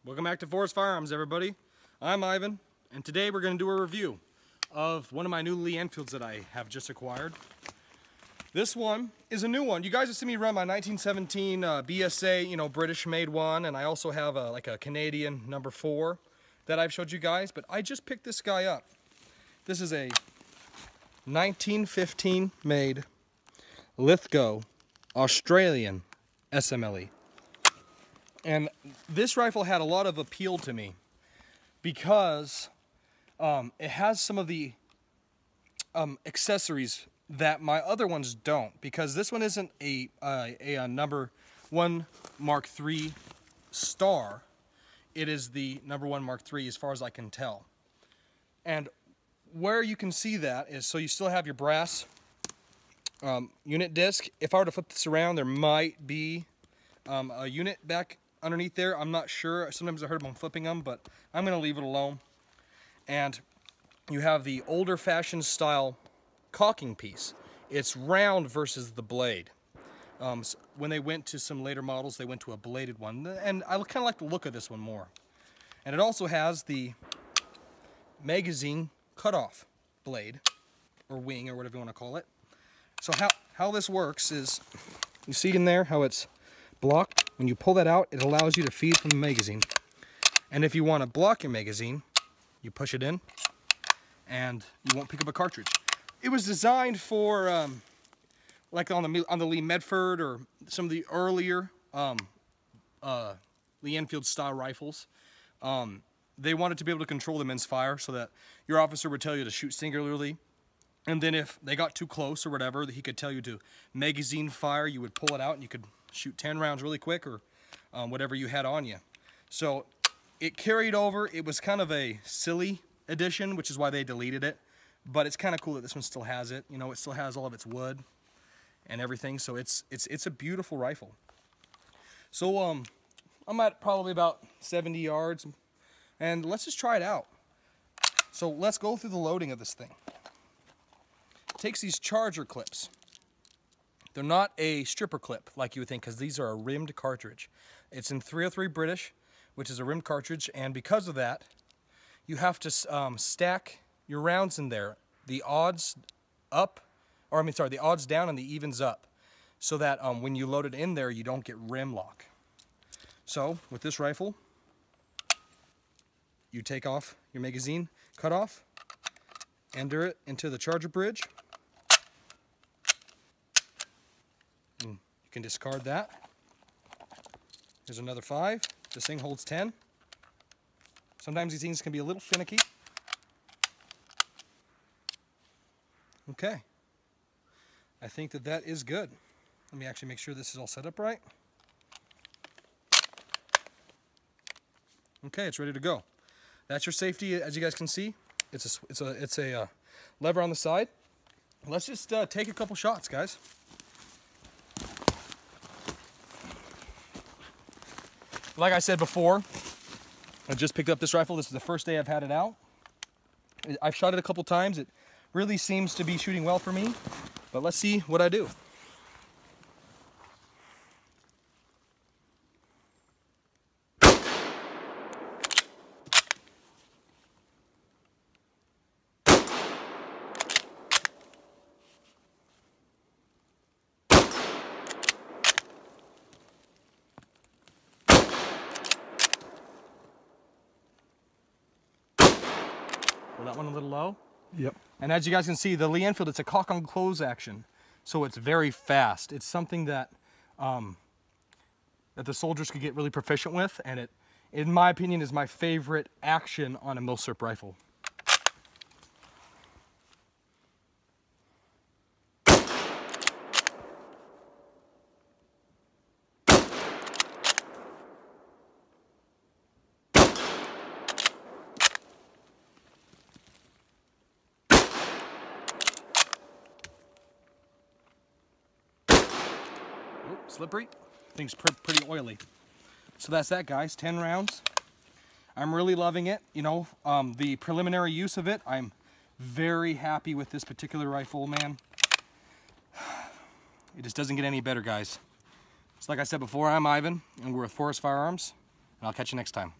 Welcome back to Forest Firearms, everybody. I'm Ivan, and today we're going to do a review of one of my new Lee Enfields that I have just acquired. This one is a new one. You guys have seen me run my 1917 BSA, British-made one, and I also have a Canadian number 4 that I've showed you guys, but I just picked this guy up. This is a 1915 made Lithgow Australian SMLE. And this rifle had a lot of appeal to me because it has some of the accessories that my other ones don't. Because this one isn't a number 1 Mark III star. It is the number 1 Mark III as far as I can tell. And where you can see that is, so you still have your brass unit disc. If I were to flip this around, there might be a unit back underneath there. I'm not sure. Sometimes I heard them flipping them, but I'm going to leave it alone. And you have the older fashioned style caulking piece. It's round versus the blade. So when they went to some later models, they went to a bladed one, and I kind of like the look of this one more. And it also has the magazine cutoff blade, or wing, or whatever you want to call it. So how this works is, you see in there how it's blocked? When you pull that out, it allows you to feed from the magazine. And if you want to block your magazine, you push it in, and you won't pick up a cartridge. It was designed for, like on the Lee Medford or some of the earlier Lee Enfield style rifles. They wanted to be able to control the men's fire so that your officer would tell you to shoot singularly. And then if they got too close or whatever, he could tell you to magazine fire. You would pull it out and you could shoot 10 rounds really quick, or whatever you had on you. So it carried over. It was kind of a silly edition, which is why they deleted it. But it's kind of cool that this one still has it. You know, it still has all of its wood and everything. So it's a beautiful rifle. So I'm at probably about 70 yards, and let's just try it out. So let's go through the loading of this thing. It takes these charger clips. They're not a stripper clip like you would think, because these are a rimmed cartridge. It's in 303 British, which is a rimmed cartridge, and because of that, you have to stack your rounds in there, the odds up, or the odds down and the evens up, so that when you load it in there, you don't get rim lock. So with this rifle, you take off your magazine cutoff, enter it into the charger bridge. You can discard that. Here's another 5. This thing holds 10. Sometimes these things can be a little finicky. Okay. I think that is good. Let me actually make sure this is all set up right. Okay, it's ready to go. That's your safety, as you guys can see. It's a lever on the side. Let's just take a couple shots, guys. Like I said before, I just picked up this rifle. This is the first day I've had it out. I've shot it a couple times. It really seems to be shooting well for me, but let's see what I do. Pull that one a little low. Yep. And as you guys can see, the Lee Enfield, it's a cock on close action. So it's very fast. It's something that that the soldiers could get really proficient with, and it, in my opinion, is my favorite action on a milsurp rifle. Slippery. Thing's pretty oily. So that's that, guys. 10 rounds. I'm really loving it. You know, the preliminary use of it, I'm very happy with this particular rifle, man. It just doesn't get any better, guys. So like I said before, I'm Ivan, and we're with Forest Firearms, and I'll catch you next time.